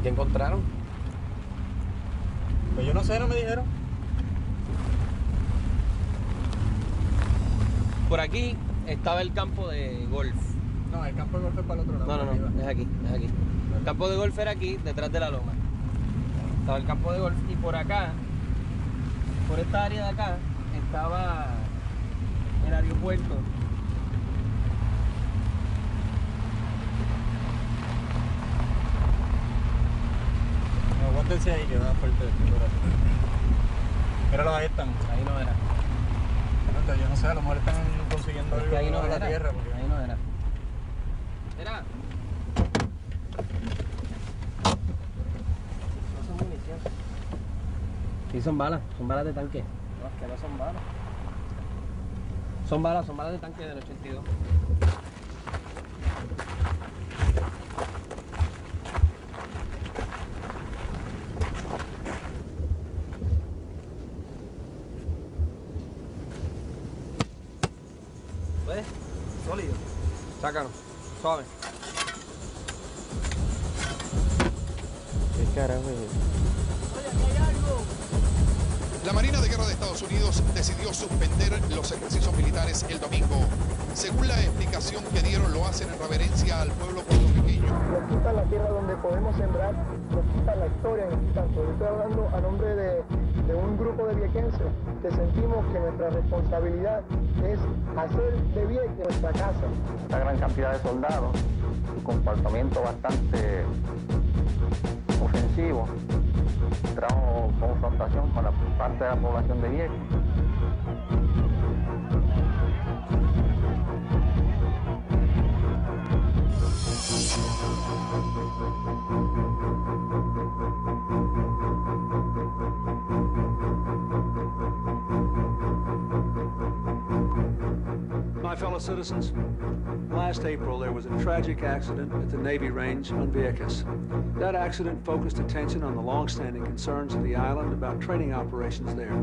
te encontraron? Pues yo no sé, no me dijeron. Por aquí estaba el campo de golf. No, el campo de golf es para el otro lado. No, es aquí, es aquí. El campo de golf era aquí, detrás de la loma. Estaba el campo de golf y por acá, por esta área de acá, estaba el aeropuerto. No, aguántense ahí que va fuerte el corazón. Míralo, ahí están. Ahí no era. No, yo no sé, a lo mejor están consiguiendo Es algo que ahí no de la era. tierra. Porque... Ahí no era. Era. No son municiones. Sí, son balas de tanque. No, es que no son balas. Son balas de tanque del 82. ¿Ves? Sólido. Sácalo. Suave. ¿Qué carajo es eso? La Marina de Guerra de Estados Unidos decidió suspender los ejercicios militares el domingo. Según la explicación que dieron, lo hacen en reverencia al pueblo puertorriqueño. Nos quitan la tierra donde podemos sembrar, nos quitan la historia, nos quitan todo. Yo estoy hablando a nombre de un grupo de viequenses que sentimos que nuestra responsabilidad es hacer de Vieques nuestra casa. Una gran cantidad de soldados, su comportamiento bastante ofensivo, trajo confrontación con la parte de la población de Vieques. My fellow citizens, last April there was a tragic accident at the Navy range on Vieques. That accident focused attention on the long-standing concerns of the island about training operations there.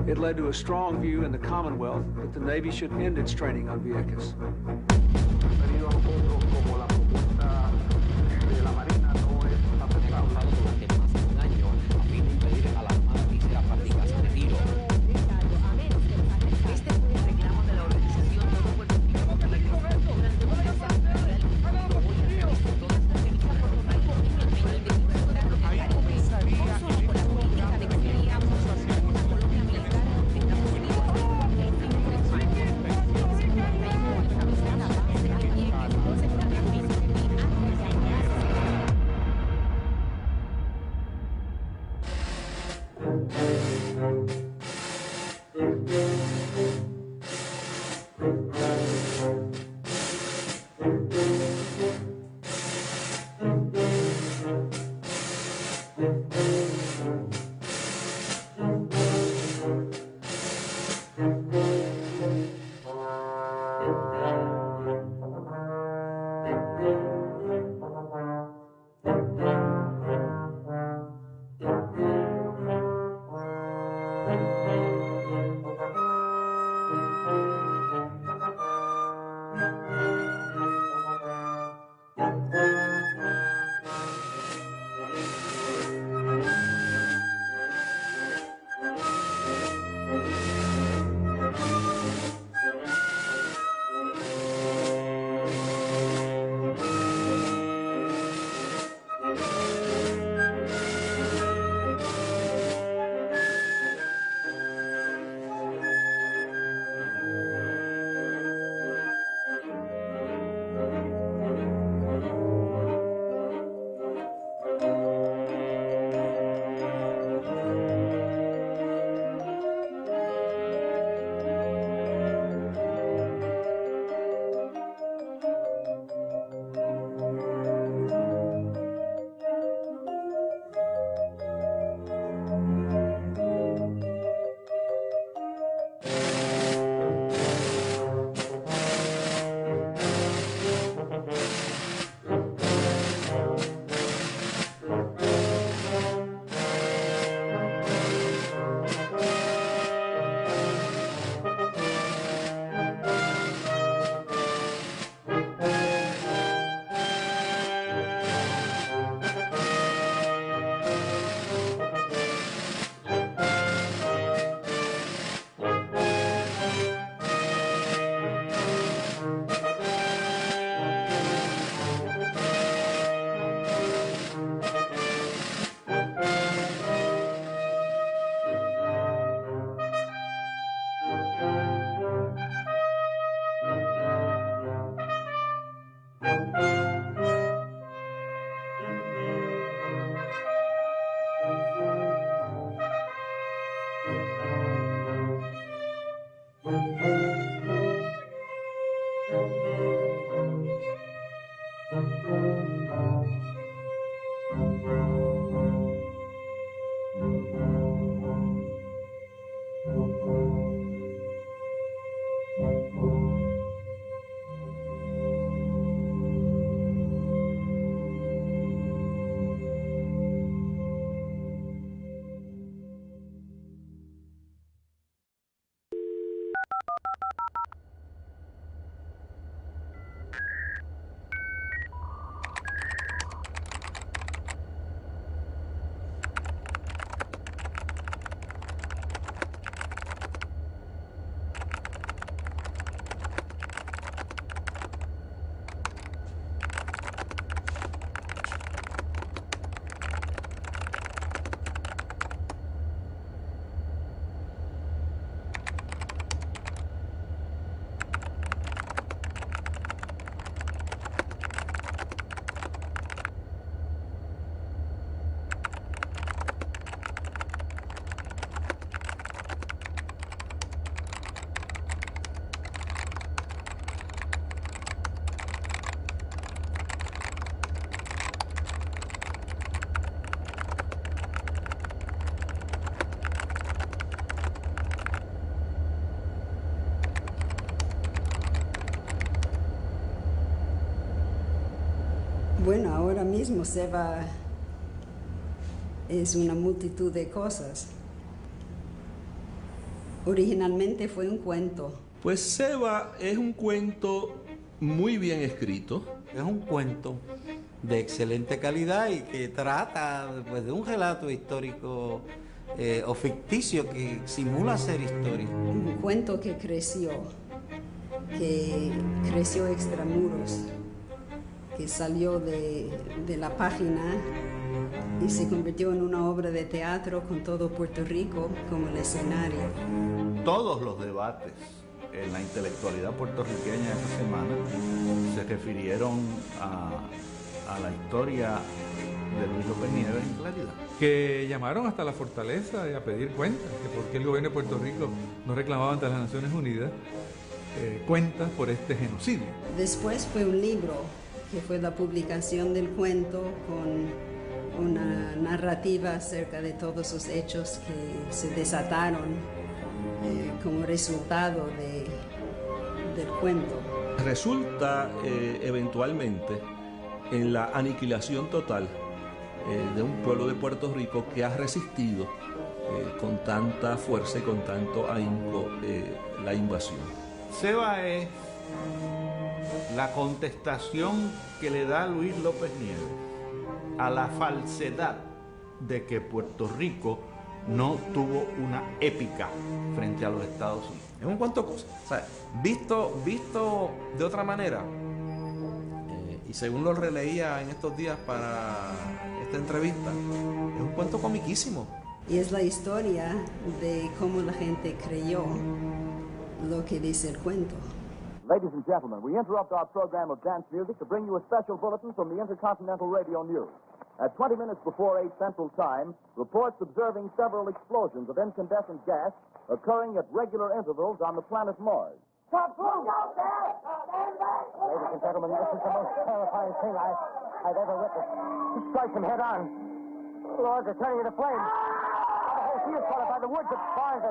It led to a strong view in the Commonwealth that the Navy should end its training on Vieques. Bueno, ahora mismo Seba es una multitud de cosas. Originalmente fue un cuento. Pues Seba es un cuento muy bien escrito. Es un cuento de excelente calidad y que trata pues, de un relato histórico o ficticio que simula ser historia. Un cuento que creció extramuros, que salió de la página y se convirtió en una obra de teatro con todo Puerto Rico como el escenario. Todos los debates en la intelectualidad puertorriqueña esta semana se refirieron a la historia de Luis López Nieves en claridad. Que llamaron hasta la fortaleza y a pedir cuentas, que por qué el gobierno de Puerto Rico no reclamaba ante las Naciones Unidas cuentas por este genocidio. Después fue un libro, que fue la publicación del cuento con una narrativa acerca de todos los hechos que se desataron como resultado del cuento. Resulta eventualmente en la aniquilación total de un pueblo de Puerto Rico que ha resistido con tanta fuerza y con tanto ahínco la invasión. Seba es la contestación que le da Luis López Nieves a la falsedad de que Puerto Rico no tuvo una épica frente a los Estados Unidos. Es un cuento cosa. O sea, visto de otra manera, y según lo releía en estos días para esta entrevista, es un cuento comiquísimo. Y es la historia de cómo la gente creyó lo que dice el cuento. Ladies and gentlemen, we interrupt our program of dance music to bring you a special bulletin from the Intercontinental Radio News. At 20 minutes before 8 Central Time, reports observing several explosions of incandescent gas occurring at regular intervals on the planet Mars. Ladies and gentlemen, this is the most terrifying thing I've ever witnessed. It strikes them head on. Lord, they're turning into flames. The whole field's caught up by the woods, the barns,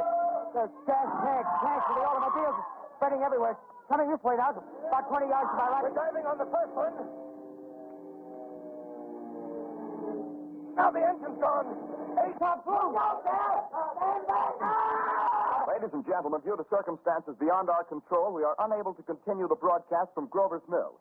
the gas tanks for the automobiles, spreading everywhere. Coming this way now, about 20 yards to my right. We're diving on the first one. Now the engine's gone. Top blue. Ladies and gentlemen, due to circumstances beyond our control, we are unable to continue the broadcast from Grover's Mill.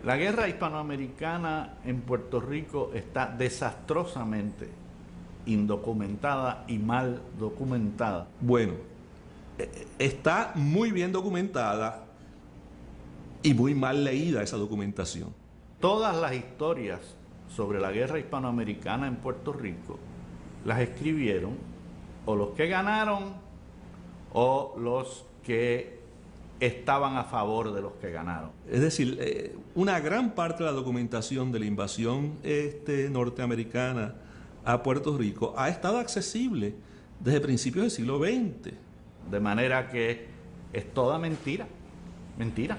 La guerra hispanoamericana en Puerto Rico está desastrosamente indocumentada y mal documentada. Bueno, está muy bien documentada y muy mal leída esa documentación. Todas las historias sobre la guerra hispanoamericana en Puerto Rico las escribieron o los que ganaron o los que estaban a favor de los que ganaron. Es decir, una gran parte de la documentación de la invasión norteamericana a Puerto Rico ha estado accesible desde principios del siglo XX. De manera que es toda mentira, mentira.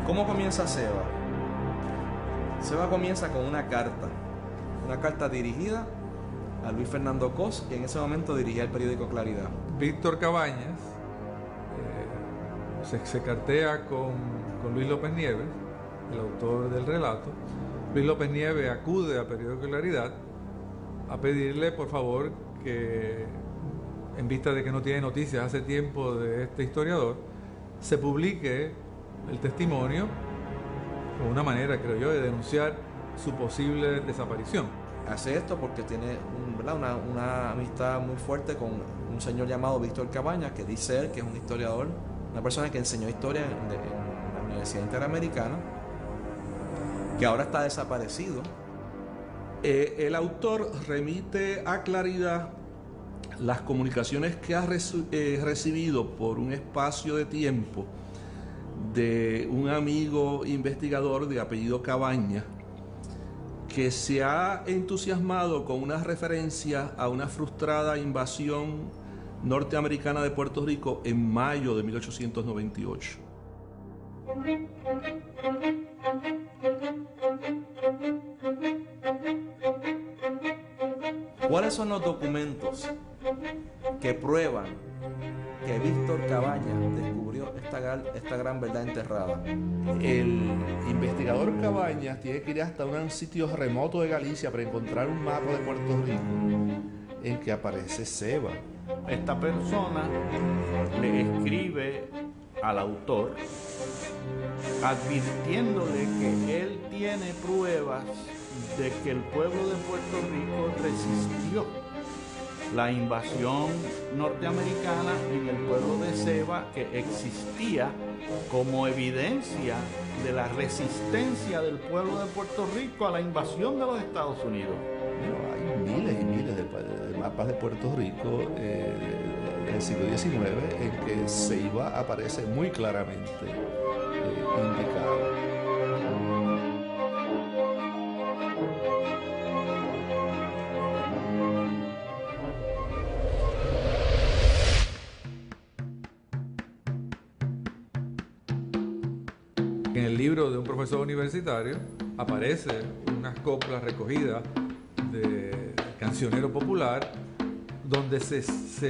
¿Cómo comienza Seba? Seba comienza con una carta dirigida a Luis Fernando Cos, que en ese momento dirigía el periódico Claridad. Víctor Cabañas se cartea con Luis López Nieves, el autor del relato. Luis López Nieves acude a Periódico Claridad a pedirle, por favor, que en vista de que no tiene noticias hace tiempo de este historiador, se publique el testimonio como una manera, creo yo, de denunciar su posible desaparición. Hace esto porque tiene una amistad muy fuerte con un señor llamado Víctor Cabañas, que dice él que es un historiador, una persona que enseñó historia en la Universidad Interamericana, que ahora está desaparecido. El autor remite a Claridad las comunicaciones que ha recibido por un espacio de tiempo de un amigo investigador de apellido Cabañas, que se ha entusiasmado con una referencia a una frustrada invasión norteamericana de Puerto Rico en mayo de 1898. ¿Cuáles son los documentos que prueban que Víctor Cabañas descubrió esta gran verdad enterrada? El investigador Cabañas tiene que ir hasta un sitio remoto de Galicia para encontrar un mapa de Puerto Rico en que aparece Ceiba. Esta persona le escribe al autor advirtiéndole que él tiene pruebas de que el pueblo de Puerto Rico resistió la invasión norteamericana en el pueblo de Ceiba, que existía como evidencia de la resistencia del pueblo de Puerto Rico a la invasión de los Estados Unidos. Hay miles y miles de mapas de Puerto Rico del siglo XIX en que Ceiba aparece muy claramente indicado. En el libro de un profesor universitario aparece unas coplas recogidas de cancionero popular donde se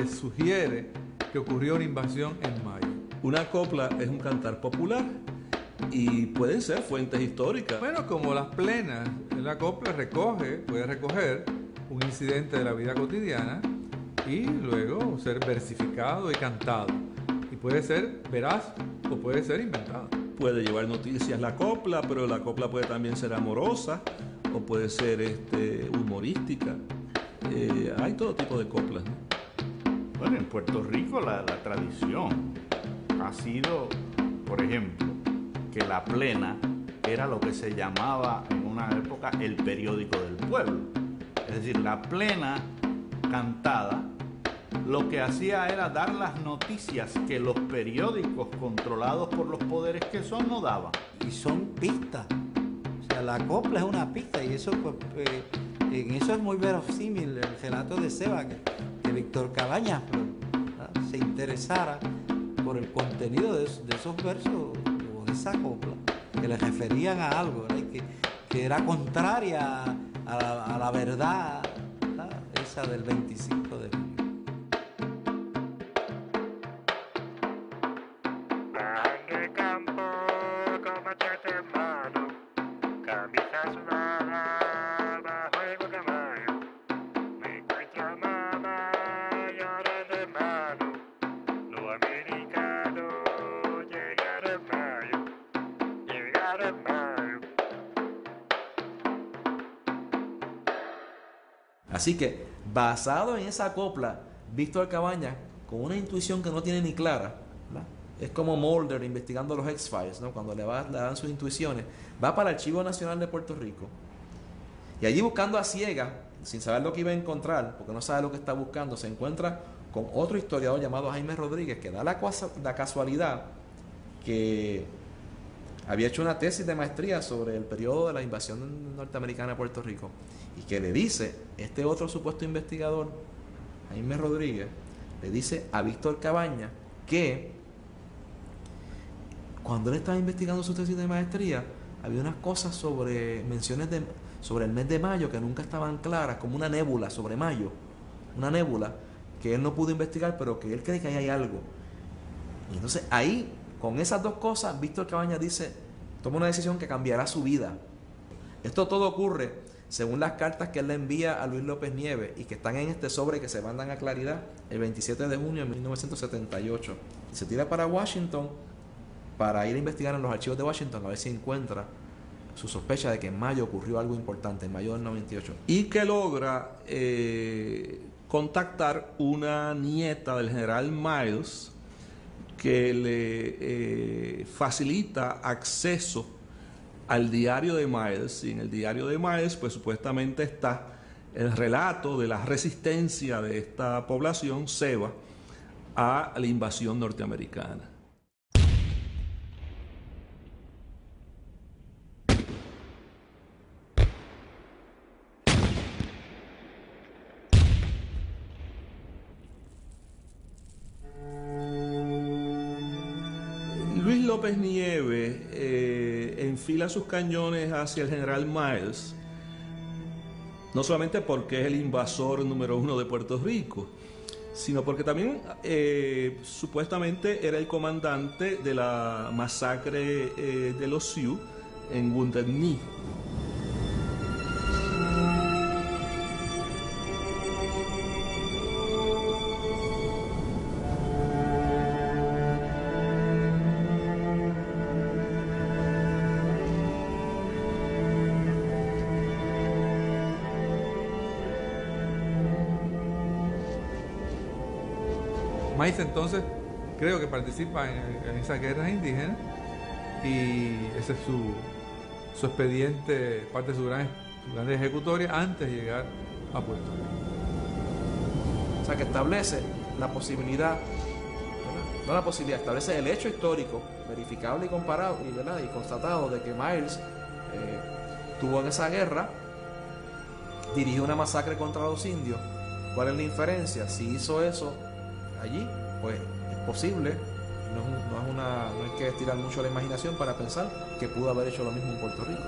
sugiere que ocurrió una invasión en mayo. Una copla es un cantar popular y pueden ser fuentes históricas. Bueno, como las plenas, la copla puede recoger un incidente de la vida cotidiana y luego ser versificado y cantado. Y puede ser veraz o puede ser inventado. Puede llevar noticias la copla, pero la copla puede también ser amorosa o puede ser humorística. Hay todo tipo de coplas, ¿no? Bueno, en Puerto Rico la tradición ha sido, por ejemplo, que la plena era lo que se llamaba en una época el periódico del pueblo. Es decir, la plena cantada lo que hacía era dar las noticias que los periódicos controlados por los poderes que son no daban. Y son pistas. O sea, la copla es una pista y eso, pues, en eso es muy verosímil el relato de Ceiba, que Víctor Cabañas se interesara por el contenido de esos versos o de esa copla, que le referían a algo, ¿verdad? Que era contraria a la verdad, ¿verdad? Esa del 25 de junio. Así que, basado en esa copla, Víctor Cabañas, con una intuición que no tiene ni clara, ¿verdad? Es como Mulder investigando los X-Files, ¿no? Cuando le dan sus intuiciones, va para el Archivo Nacional de Puerto Rico y allí, buscando a ciegas, sin saber lo que iba a encontrar, porque no sabe lo que está buscando, se encuentra con otro historiador llamado Jaime Rodríguez, que da la casualidad que había hecho una tesis de maestría sobre el periodo de la invasión norteamericana a Puerto Rico, y que le dice, este otro supuesto investigador, Jaime Rodríguez, le dice a Víctor Cabañas que cuando él estaba investigando su tesis de maestría, había unas cosas sobre menciones sobre el mes de mayo que nunca estaban claras, como una nébula sobre mayo, una nébula que él no pudo investigar, pero que él cree que ahí hay algo. Y entonces ahí Con esas dos cosas, Víctor Cabañas dice, toma una decisión que cambiará su vida. Esto todo ocurre según las cartas que él le envía a Luis López Nieves y que están en este sobre que se mandan a Claridad el 27 de junio de 1978. Y se tira para Washington para ir a investigar en los archivos de Washington a ver si encuentra su sospecha de que en mayo ocurrió algo importante, en mayo del 98. Y que logra contactar una nieta del general Miles que le facilita acceso al diario de Miles. Y en el diario de Miles, pues supuestamente está el relato de la resistencia de esta población seva a la invasión norteamericana. Luis López Nieves enfila sus cañones hacia el general Miles, no solamente porque es el invasor número 1 de Puerto Rico, sino porque también supuestamente era el comandante de la masacre de los Sioux en Wounded Knee. Miles entonces creo que participa en esas guerras indígenas y ese es su expediente, parte de su gran ejecutoria antes de llegar a Puerto Rico. O sea, que establece la posibilidad, no la posibilidad, establece el hecho histórico verificable y comparado y constatado de que Miles tuvo en esa guerra, dirigió una masacre contra los indios. ¿Cuál es la inferencia? Si hizo eso allí, pues es posible, no hay que estirar mucho la imaginación para pensar que pudo haber hecho lo mismo en Puerto Rico.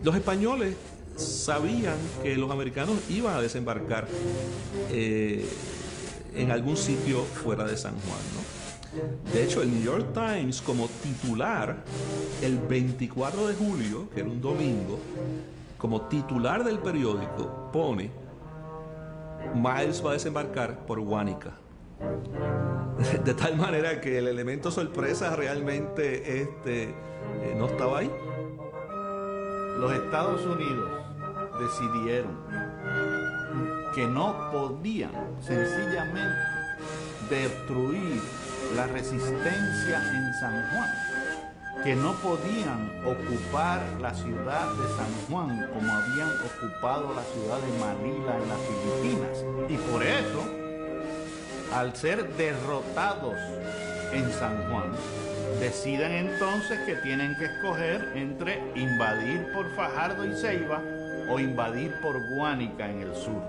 Los españoles sabían que los americanos iban a desembarcar en algún sitio fuera de San Juan, ¿no? De hecho, el New York Times, como titular, el 24 de julio, que era un domingo, como titular del periódico, pone: Miles va a desembarcar por Guánica. De tal manera que el elemento sorpresa realmente no estaba ahí. Los Estados Unidos decidieron que no podían sencillamente destruir la resistencia en San Juan, que no podían ocupar la ciudad de San Juan como habían ocupado la ciudad de Manila en las Filipinas. Y por eso, al ser derrotados en San Juan, deciden entonces que tienen que escoger entre invadir por Fajardo y Ceiba o invadir por Guánica en el sur.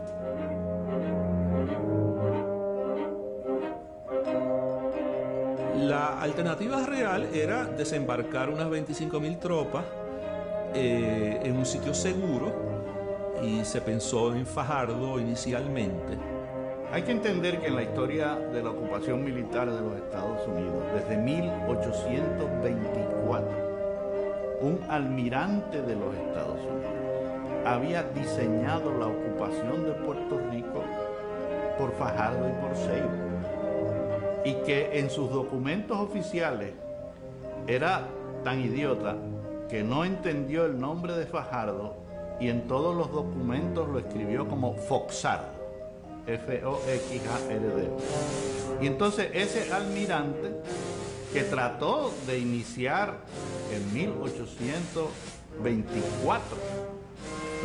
La alternativa real era desembarcar unas 25.000 tropas en un sitio seguro, y se pensó en Fajardo inicialmente. Hay que entender que en la historia de la ocupación militar de los Estados Unidos, desde 1824, un almirante de los Estados Unidos había diseñado la ocupación de Puerto Rico por Fajardo y por Seibo, y que en sus documentos oficiales era tan idiota que no entendió el nombre de Fajardo y en todos los documentos lo escribió como Foxardo, F-O-X-A-R-D-O. Y entonces ese almirante, que trató de iniciar en 1824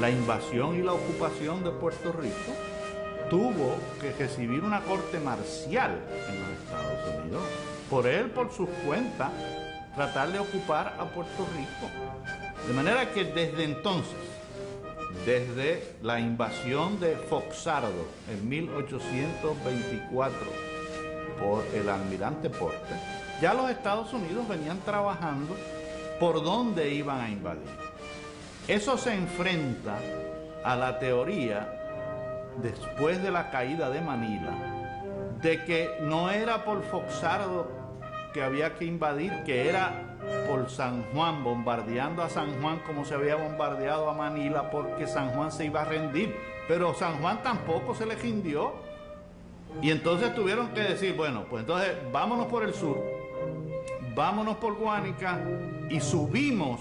la invasión y la ocupación de Puerto Rico, tuvo que recibir una corte marcial en los Estados Unidos por él, por sus cuentas, tratar de ocupar a Puerto Rico. De manera que desde entonces, desde la invasión de Foxardo en 1824 por el almirante Porter, ya los Estados Unidos venían trabajando por dónde iban a invadir. Eso se enfrenta a la teoría, después de la caída de Manila, de que no era por Foxardo que había que invadir, que era por San Juan, bombardeando a San Juan como se había bombardeado a Manila, porque San Juan se iba a rendir. Pero San Juan tampoco se le rindió. Y entonces tuvieron que decir, bueno, pues entonces vámonos por el sur, vámonos por Guánica y subimos,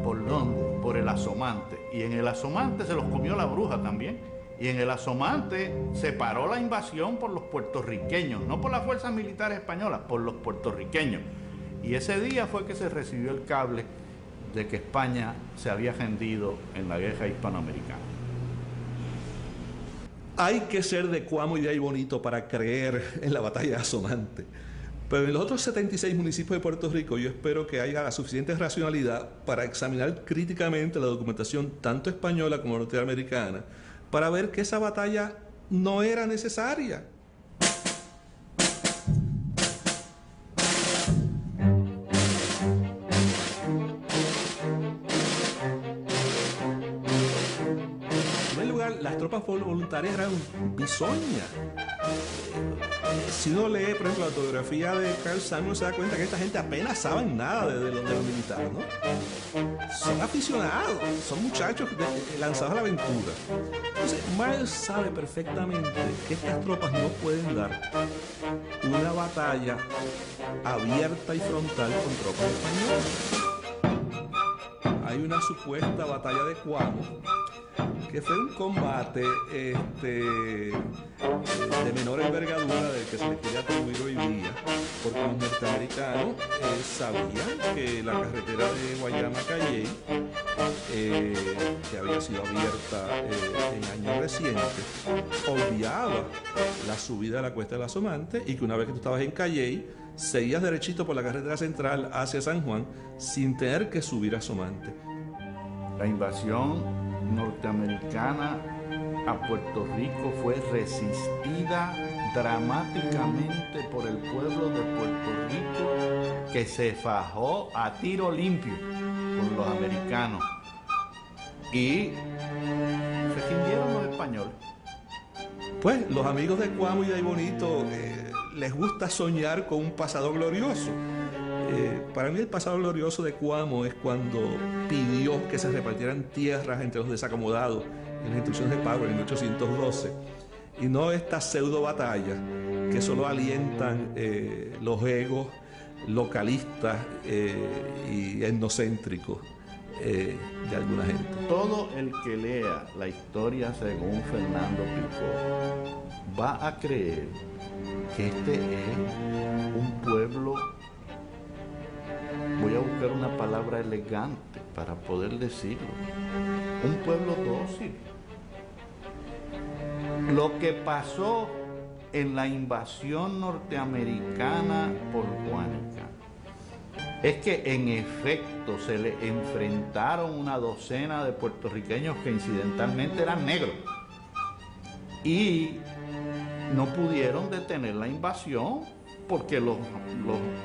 ¿por dónde? Por el Asomante. Y en el Asomante se los comió la bruja también. Y en el Asomante se paró la invasión por los puertorriqueños, no por las fuerzas militares españolas, por los puertorriqueños. Y ese día fue que se recibió el cable de que España se había rendido en la guerra hispanoamericana. Hay que ser de Cuamo y de Aybonito para creer en la batalla de Asomante. Pero en los otros 76 municipios de Puerto Rico yo espero que haya la suficiente racionalidad para examinar críticamente la documentación tanto española como norteamericana, para ver que esa batalla no era necesaria. En primer lugar, las tropas voluntarias eran bisoñas. Si uno lee, por ejemplo, la autobiografía de Carl Samuel, se da cuenta que esta gente apenas saben nada de lo militar, ¿no? Son aficionados, son muchachos lanzados a la aventura. Entonces, Miles sabe perfectamente que estas tropas no pueden dar una batalla abierta y frontal con tropas españolas. Hay una supuesta batalla de Cuamo, que fue un combate de menor envergadura del que se le quiere atribuir hoy día, porque los norteamericanos sabían que la carretera de Guayama a Calley, que había sido abierta en años recientes, obviaba la subida de la cuesta de la Asomante, y que una vez que tú estabas en Calley, seguías derechito por la carretera central hacia San Juan sin tener que subir a Asomante. La invasión norteamericana a Puerto Rico fue resistida dramáticamente por el pueblo de Puerto Rico, que se fajó a tiro limpio con los americanos y se rindieron los españoles. Pues los amigos de Cuamo y de Aybonito les gusta soñar con un pasado glorioso. Para mí el pasado glorioso de Cuamo es cuando pidió que se repartieran tierras entre los desacomodados en las instrucciones de Powell en 1812, y no estas pseudo batallas que solo alientan los egos localistas y etnocéntricos de alguna gente. Todo el que lea la historia según Fernando Picó va a creer que este es un pueblo, voy a buscar una palabra elegante para poder decirlo, un pueblo dócil. Lo que pasó en la invasión norteamericana por Guánica es que en efecto se le enfrentaron una docena de puertorriqueños que incidentalmente eran negros y no pudieron detener la invasión, porque los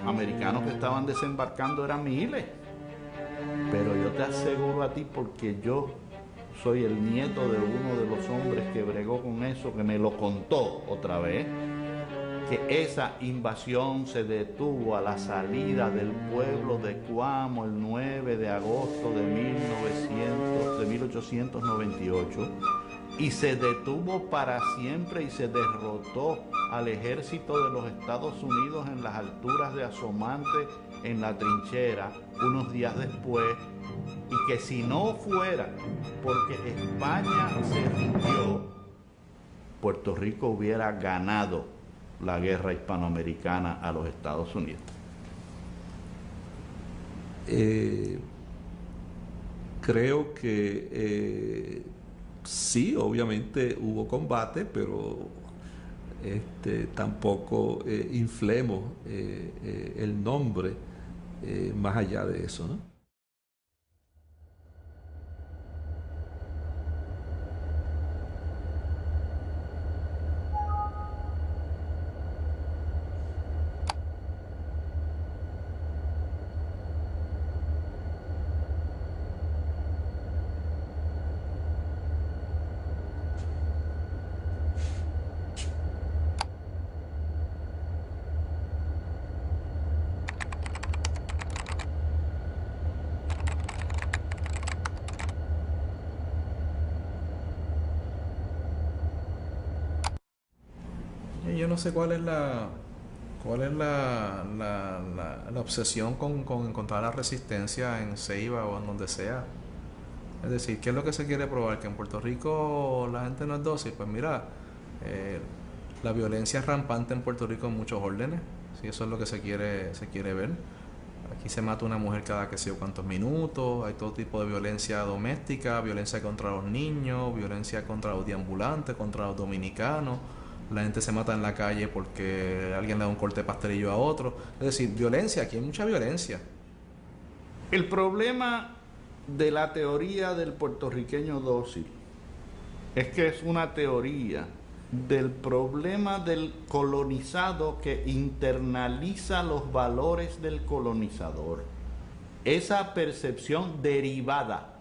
americanos que estaban desembarcando eran miles. Pero yo te aseguro a ti, porque yo soy el nieto de uno de los hombres que bregó con eso, que me lo contó otra vez, que esa invasión se detuvo a la salida del pueblo de Cuamo el 9 de agosto de 1898 y se detuvo para siempre y se derrotó al ejército de los Estados Unidos en las alturas de Asomante, en la trinchera, unos días después, y que si no fuera porque España se rindió, Puerto Rico hubiera ganado la guerra hispanoamericana a los Estados Unidos. Creo que sí, obviamente hubo combate, pero tampoco inflemos el nombre más allá de eso, ¿no? Yo no sé cuál es la obsesión con encontrar la resistencia en Ceiba o en donde sea. Es decir, ¿qué es lo que se quiere probar? ¿Que en Puerto Rico la gente no es dócil? Pues mira, la violencia es rampante en Puerto Rico en muchos órdenes. ¿Sí? Eso es lo que se quiere ver. Aquí se mata una mujer cada que sé yo cuántos minutos, hay todo tipo de violencia doméstica, violencia contra los niños, violencia contra los deambulantes, contra los dominicanos. La gente se mata en la calle porque alguien le da un corte de pastelillo a otro. Es decir, violencia, aquí hay mucha violencia. El problema de la teoría del puertorriqueño dócil es que es una teoría del problema del colonizado que internaliza los valores del colonizador. Esa percepción derivada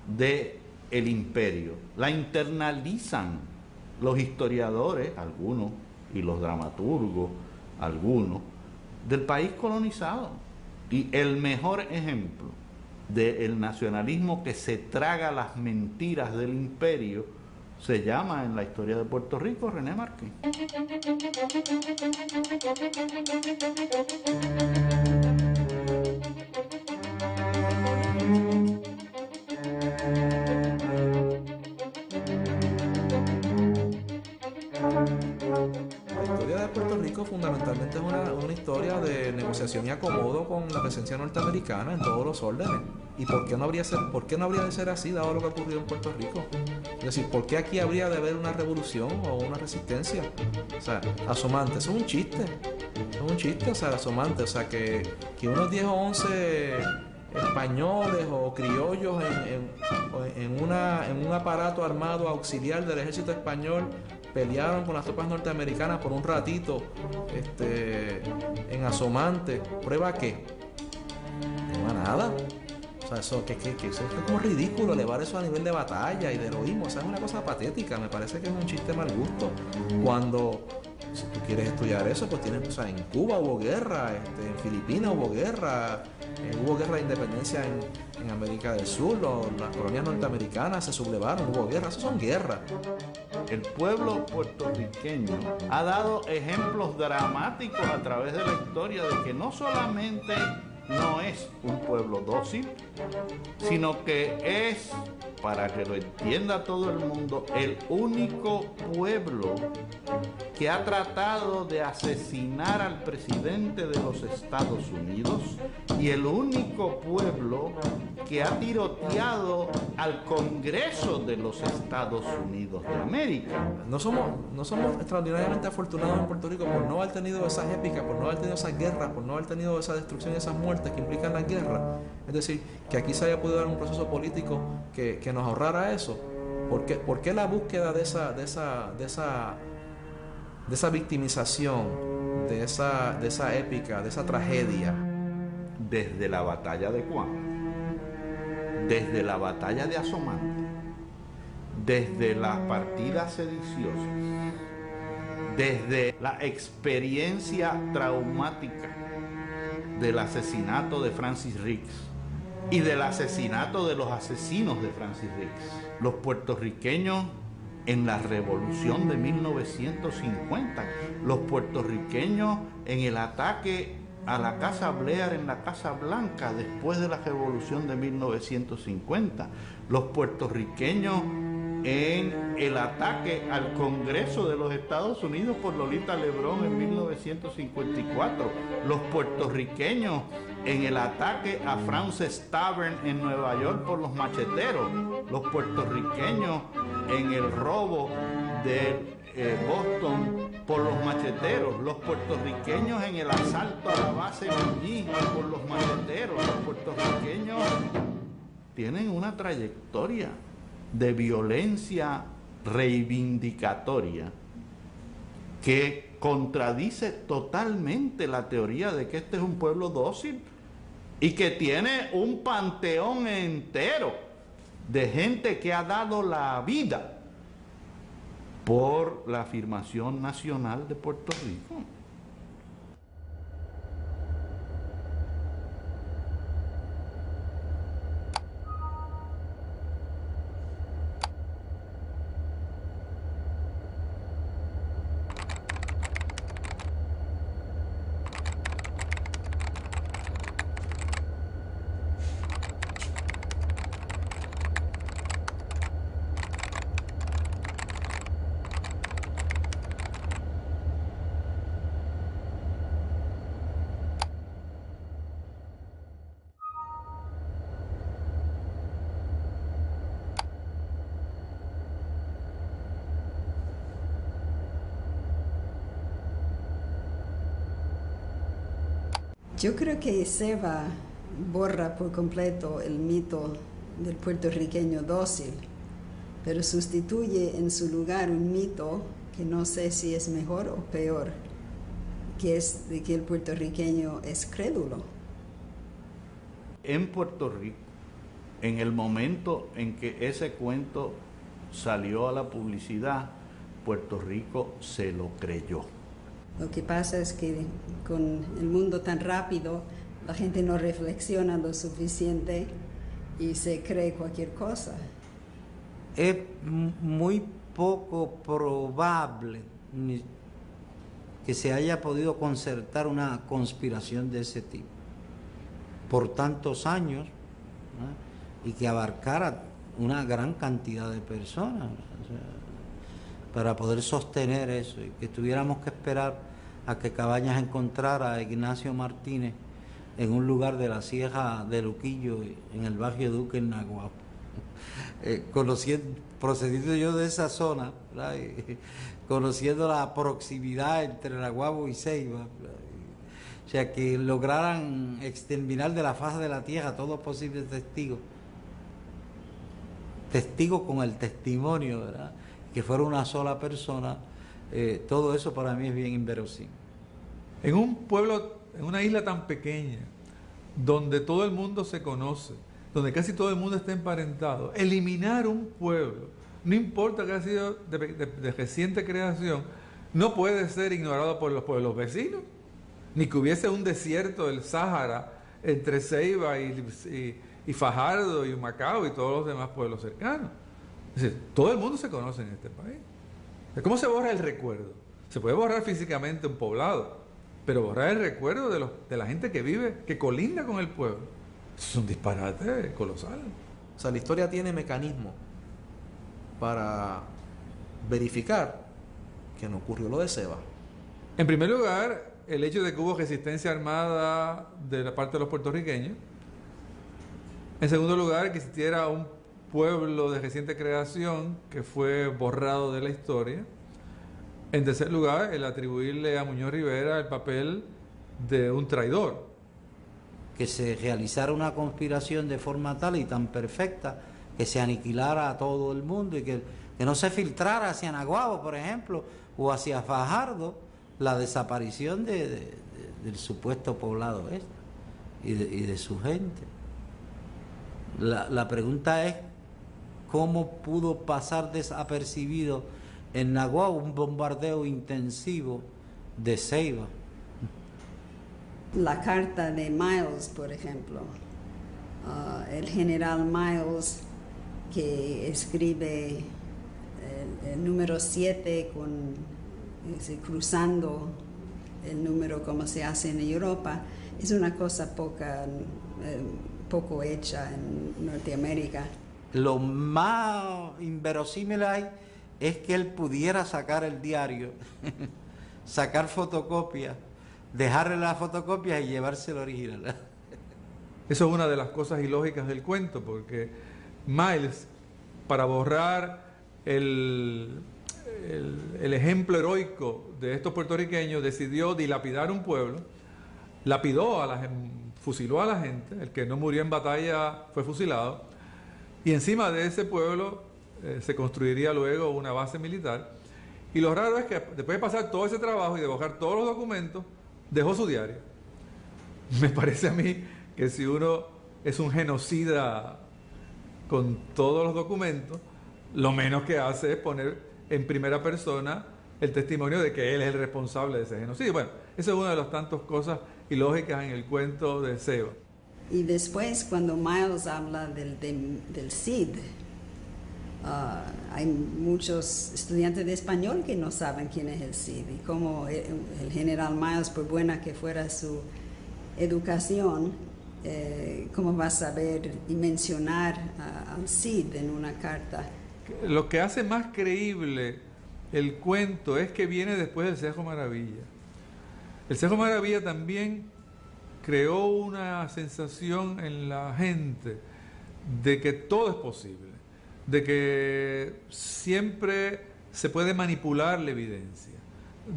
del imperio la internalizan los historiadores, algunos, y los dramaturgos, algunos, del país colonizado. Y el mejor ejemplo del nacionalismo que se traga las mentiras del imperio se llama en la historia de Puerto Rico René Márquez. La historia de Puerto Rico fundamentalmente es una historia de negociación y acomodo con la presencia norteamericana en todos los órdenes. ¿Y por qué no habría de ser así dado lo que ocurrió en Puerto Rico? Es decir, ¿por qué aquí habría de haber una revolución o una resistencia? O sea, Asomante, eso es un chiste. Es un chiste, o sea, Asomante. O sea, que unos 10 o 11 españoles o criollos en un aparato armado auxiliar del ejército español pelearon con las tropas norteamericanas por un ratito en Asomante. ¿Prueba qué? No nada. O sea, eso es como ridículo elevar eso a nivel de batalla y de heroísmo. O sea, es una cosa patética. Me parece que es un chiste mal gusto. Cuando, si tú quieres estudiar eso, pues tienes, o sea, en Cuba hubo guerra, en Filipinas hubo guerra de independencia en América del Sur, las colonias norteamericanas se sublevaron, hubo guerra, eso son guerras. El pueblo puertorriqueño ha dado ejemplos dramáticos a través de la historia de que no solamente no es un pueblo dócil, sino que es, para que lo entienda todo el mundo, el único pueblo que ha tratado de asesinar al presidente de los Estados Unidos y el único pueblo que ha tiroteado al Congreso de los Estados Unidos de América. No somos extraordinariamente afortunados en Puerto Rico por no haber tenido esas épicas, por no haber tenido esas guerras, por no haber tenido esa destrucción y esas muertes que implican las guerras. Es decir, que aquí se haya podido dar un proceso político que nos ahorrara eso. ¿Por qué la búsqueda de esa victimización de esa épica, de esa tragedia. Desde la batalla de Cuamo, desde la batalla de Asomante, desde las partidas sediciosas, desde la experiencia traumática del asesinato de Francis Rix y del asesinato de los asesinos de Francis Rix, los puertorriqueños en la revolución de 1950, los puertorriqueños en el ataque a la Casa Blair en la Casa Blanca después de la revolución de 1950, los puertorriqueños en el ataque al Congreso de los Estados Unidos por Lolita Lebrón en 1954, los puertorriqueños en el ataque a Frances Tavern en Nueva York por los macheteros, los puertorriqueños en el robo de Boston por los macheteros, los puertorriqueños en el asalto a la base Muñiz por los macheteros, los puertorriqueños tienen una trayectoria de violencia reivindicatoria que contradice totalmente la teoría de que este es un pueblo dócil y que tiene un panteón entero de gente que ha dado la vida por la afirmación nacional de Puerto Rico. Yo creo que Seva borra por completo el mito del puertorriqueño dócil, pero sustituye en su lugar un mito que no sé si es mejor o peor, que es de que el puertorriqueño es crédulo. En Puerto Rico, en el momento en que ese cuento salió a la publicidad, Puerto Rico se lo creyó. Lo que pasa es que con el mundo tan rápido, la gente no reflexiona lo suficiente y se cree cualquier cosa. Es muy poco probable que se haya podido concertar una conspiración de ese tipo por tantos años, ¿no? Y que abarcara una gran cantidad de personas, o sea, para poder sostener eso, y que tuviéramos que esperar a que Cabañas encontrara a Ignacio Martínez en un lugar de la Sierra de Luquillo, en el barrio Duque, en Naguabo. Procediendo yo de esa zona, ¿verdad? Conociendo la proximidad entre Naguabo y Ceiba, ¿verdad? O sea, que lograran exterminar de la faz de la tierra todos posibles testigos con el testimonio, ¿verdad? Que fuera una sola persona, todo eso para mí es bien inverosímil. En un pueblo, en una isla tan pequeña, donde todo el mundo se conoce, donde casi todo el mundo está emparentado, eliminar un pueblo, no importa que haya sido de reciente creación, no puede ser ignorado por los pueblos vecinos, ni que hubiese un desierto del Sáhara entre Ceiba y Fajardo y Humacao y todos los demás pueblos cercanos. Es decir, todo el mundo se conoce en este país. ¿Cómo se borra el recuerdo? Se puede borrar físicamente un poblado, pero borrar el recuerdo de la gente que vive, que colinda con el pueblo, es un disparate colosal. O sea, la historia tiene mecanismos para verificar que no ocurrió lo de Seva. En primer lugar, el hecho de que hubo resistencia armada de la parte de los puertorriqueños. En segundo lugar, que existiera un pueblo de reciente creación que fue borrado de la historia. En tercer lugar, el atribuirle a Muñoz Rivera el papel de un traidor. Que se realizara una conspiración de forma tal y tan perfecta que se aniquilara a todo el mundo y que no se filtrara hacia Naguabo, por ejemplo, o hacia Fajardo, la desaparición del supuesto poblado este y de su gente. La pregunta es cómo pudo pasar desapercibido en Naguao un bombardeo intensivo de Ceiba. La carta de Miles, por ejemplo, el general Miles, que escribe el número 7 cruzando el número como se hace en Europa, es una cosa poco hecha en Norteamérica. Lo más inverosímil hay es que él pudiera sacar el diario, sacar fotocopias, dejarle las fotocopias y llevarse el original. Eso es una de las cosas ilógicas del cuento, porque Miles, para borrar el ejemplo heroico de estos puertorriqueños, decidió dilapidar un pueblo, fusiló a la gente, el que no murió en batalla fue fusilado, y encima de ese pueblo se construiría luego una base militar. Y lo raro es que después de pasar todo ese trabajo y de borrar todos los documentos, dejó su diario. Me parece a mí que si uno es un genocida con todos los documentos, lo menos que hace es poner en primera persona el testimonio de que él es el responsable de ese genocidio. Bueno, esa es una de las tantas cosas ilógicas en el cuento de Ceiba. Y después, cuando Miles habla del CID, hay muchos estudiantes de español que no saben quién es el CID, y como el general Miles, por buena que fuera su educación, cómo va a saber y mencionar al CID en una carta. Lo que hace más creíble el cuento es que viene después del Cerro Maravilla. El Cerro Maravilla también creó una sensación en la gente de que todo es posible, de que siempre se puede manipular la evidencia,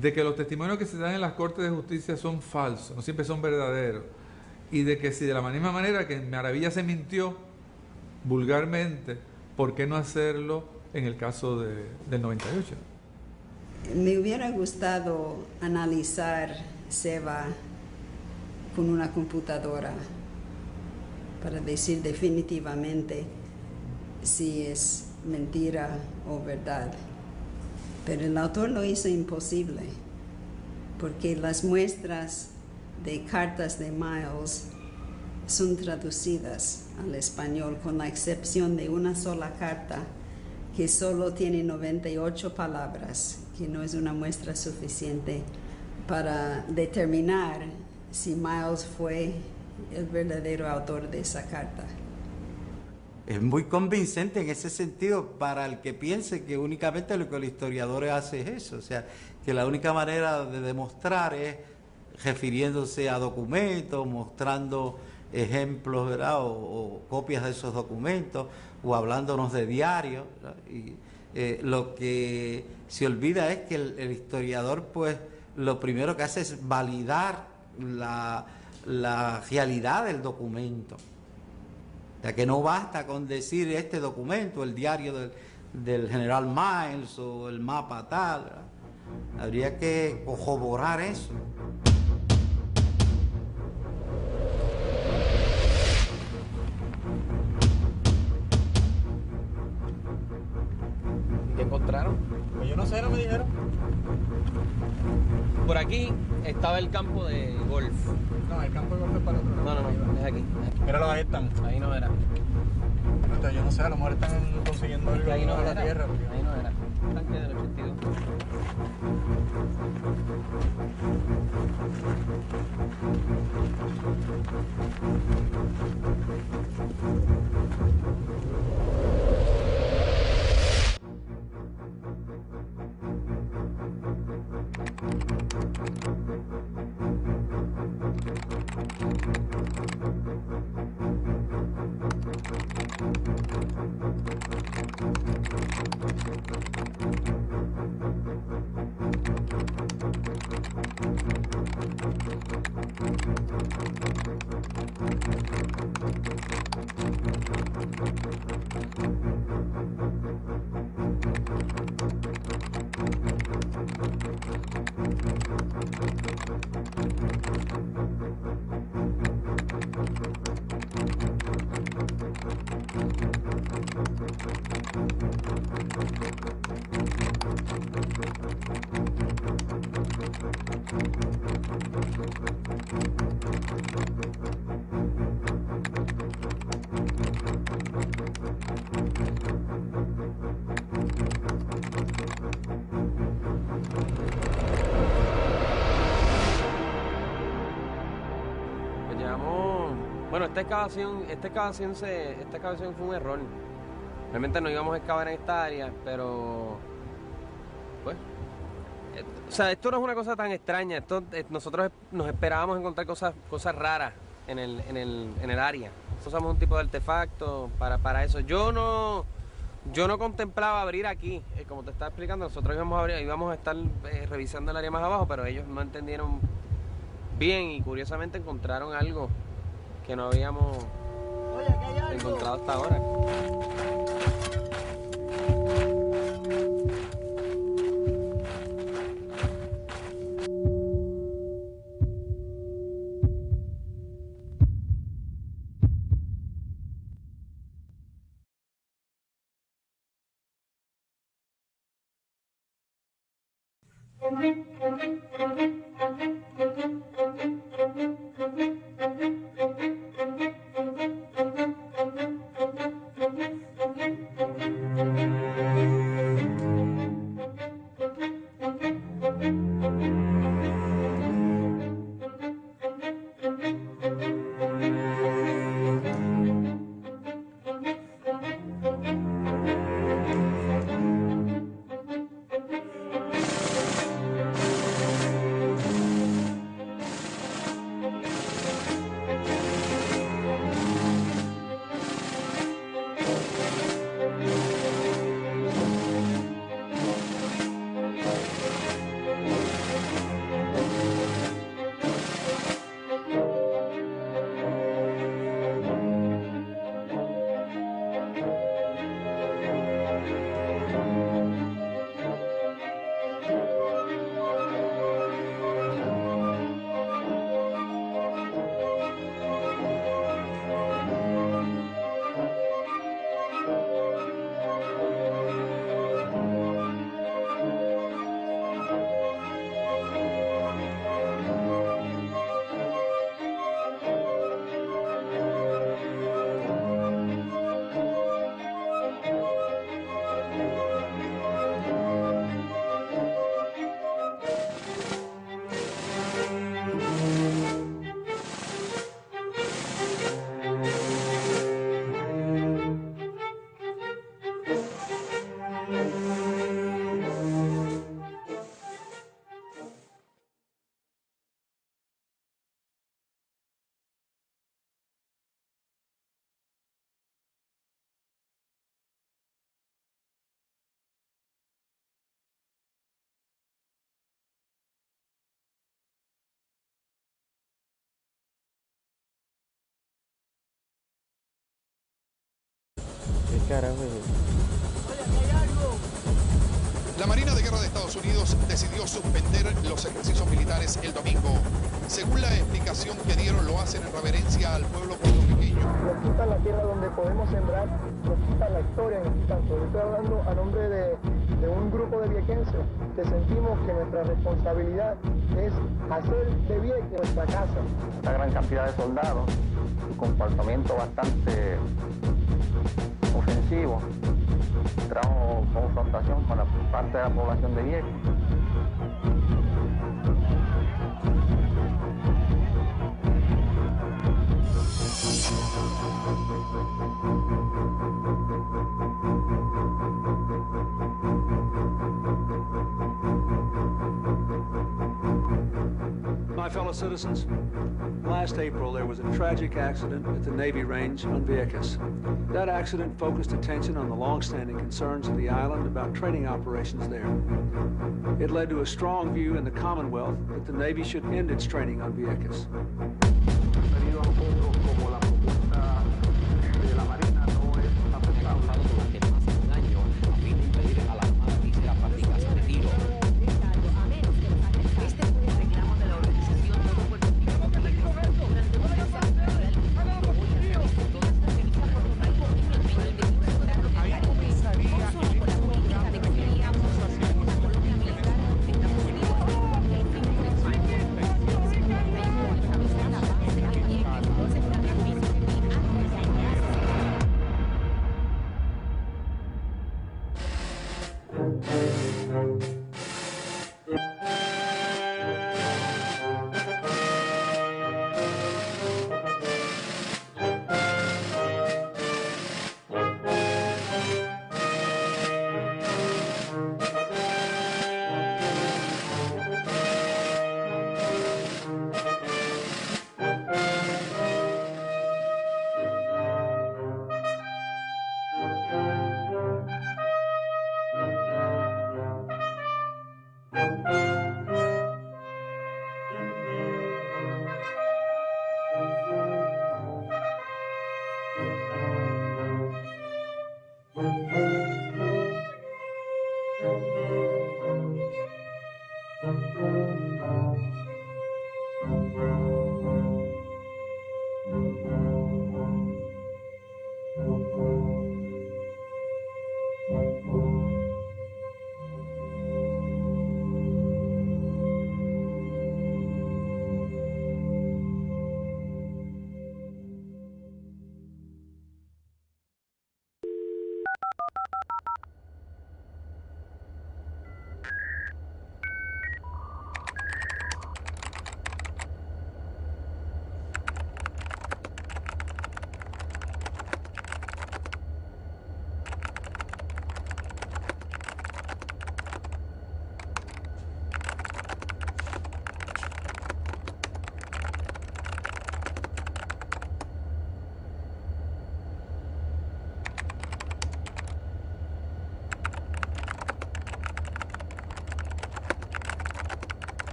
de que los testimonios que se dan en las Cortes de Justicia son falsos, no siempre son verdaderos, y de que si de la misma manera que en Maravilla se mintió vulgarmente, ¿por qué no hacerlo en el caso del 98? Me hubiera gustado analizar Ceiba con una computadora para decir definitivamente si es mentira o verdad. Pero el autor lo hizo imposible, porque las muestras de cartas de Miles son traducidas al español, con la excepción de una sola carta que solo tiene 98 palabras, que no es una muestra suficiente para determinar si Miles fue el verdadero autor de esa carta. Es muy convincente en ese sentido para el que piense que únicamente lo que los historiadores hacen es eso, o sea, que la única manera de demostrar es refiriéndose a documentos, mostrando ejemplos, ¿verdad? O copias de esos documentos, o hablándonos de diarios, ¿verdad? Y lo que se olvida es que el historiador, pues, lo primero que hace es validar la realidad del documento. O sea, que no basta con decir este documento, el diario del general Miles o el mapa tal, ¿verdad? Habría que corroborar eso. ¿Qué encontraron? Pues yo no sé, no me dijeron. Por aquí estaba el campo de golf. No, el campo de golf es para otro lado. No, es aquí. Míralo, ahí están. Ahí no era. Entonces, yo no sé, a lo mejor están consiguiendo Es que ahí no la era. tierra. Ahí no era. Un tanque del 82. Pues llevamos... Bueno, esta excavación fue un error. Realmente no íbamos a excavar en esta área, pero... Pues... O sea, esto no es una cosa tan extraña. Nosotros nos esperábamos encontrar cosas raras en el área. Nosotros usamos un tipo de artefacto para eso. Yo no contemplaba abrir aquí. Como te estaba explicando, nosotros íbamos a estar revisando el área más abajo, pero ellos no entendieron bien y curiosamente encontraron algo que no habíamos encontrado hasta ahora. La Marina de Guerra de Estados Unidos decidió suspender los ejercicios militares el domingo. Según la explicación que dieron, lo hacen en reverencia al pueblo puertorriqueño. Nos quitan la tierra donde podemos sembrar, nos quitan la historia en este tanto. Yo estoy hablando a nombre de un grupo de viequenses que sentimos que nuestra responsabilidad es hacer de Vieques nuestra casa. Esta gran cantidad de soldados, su comportamiento bastante ofensivo, trajo confrontación con la parte de la población de Vieques. My fellow citizens, last April there was a tragic accident at the Navy range on Vieques. That accident focused attention on the long-standing concerns of the island about training operations there. It led to a strong view in the Commonwealth that the Navy should end its training on Vieques.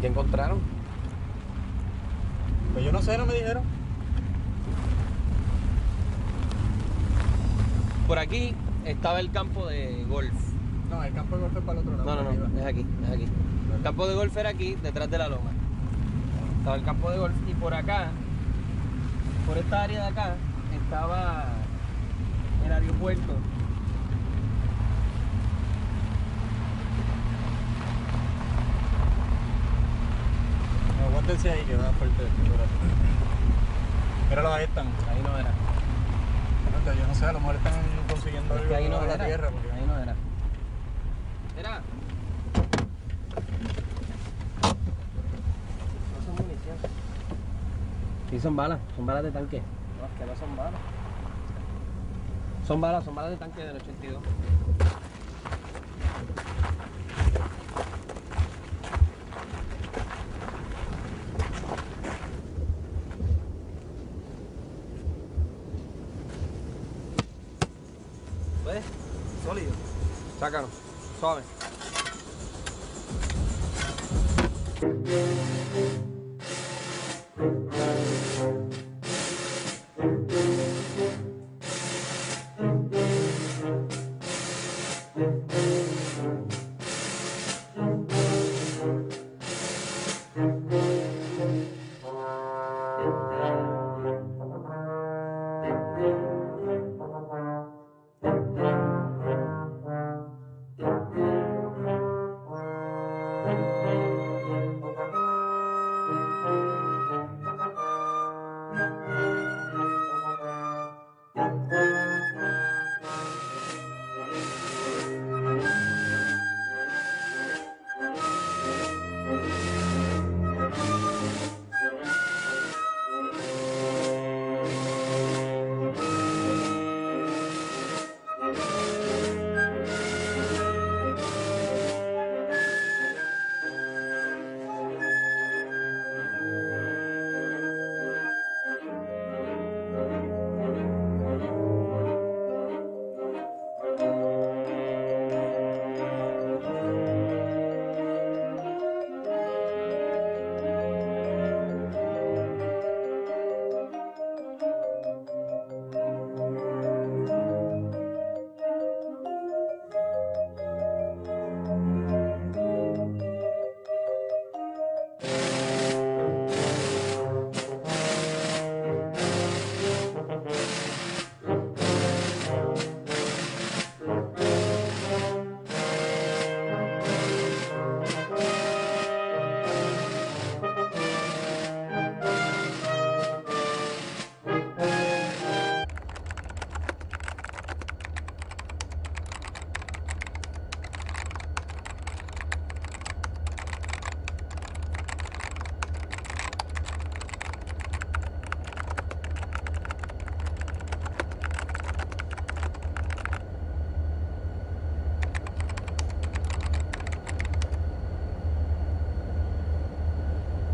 te encontraron? Pues yo no sé, no me dijeron. Por aquí estaba el campo de golf. No, el campo de golf es para el otro lado. No, es aquí, es aquí. El campo de golf era aquí, detrás de la loma. Estaba el campo de golf y por acá, por esta área de acá, estaba el aeropuerto. No, aguántense ahí que va fuerte de Míralo, ahí están. Ahí no era. Yo no sé, a lo mejor están consiguiendo algo ahí no de la era. tierra. Porque... Ahí no era. Era. No son munición. Sí, son balas de tanque. No, es que no son balas. Son balas de tanque del 82. ¿Ves? Sólido. Sácalo. Suave.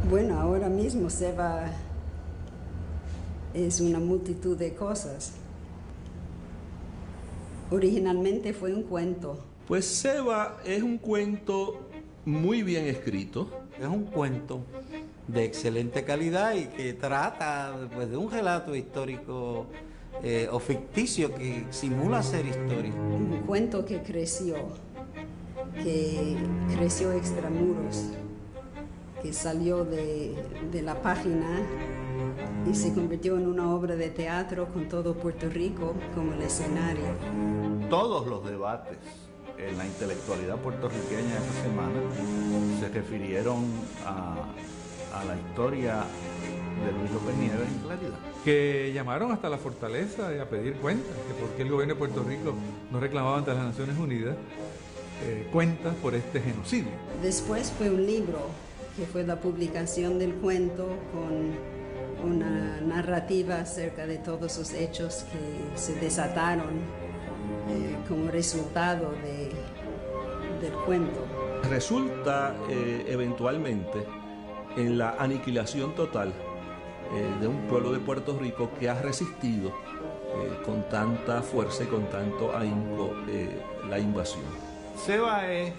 Bueno, ahora mismo SEBA es una multitud de cosas. Originalmente fue un cuento. Pues SEBA es un cuento muy bien escrito. Es un cuento de excelente calidad y que trata pues, de un relato histórico o ficticio que simula ser historia. Un cuento que creció extramuros, que salió de la página y se convirtió en una obra de teatro con todo Puerto Rico como el escenario. Todos los debates en la intelectualidad puertorriqueña esta semana se refirieron a la historia de Luis López Nieves en claridad. Que llamaron hasta la fortaleza y a pedir cuentas, que por qué el gobierno de Puerto Rico no reclamaba ante las Naciones Unidas cuentas por este genocidio. Después fue un libro que fue la publicación del cuento con una narrativa acerca de todos los hechos que se desataron como resultado del cuento. Resulta eventualmente en la aniquilación total de un pueblo de Puerto Rico que ha resistido con tanta fuerza y con tanto ahínco la invasión. SEBA es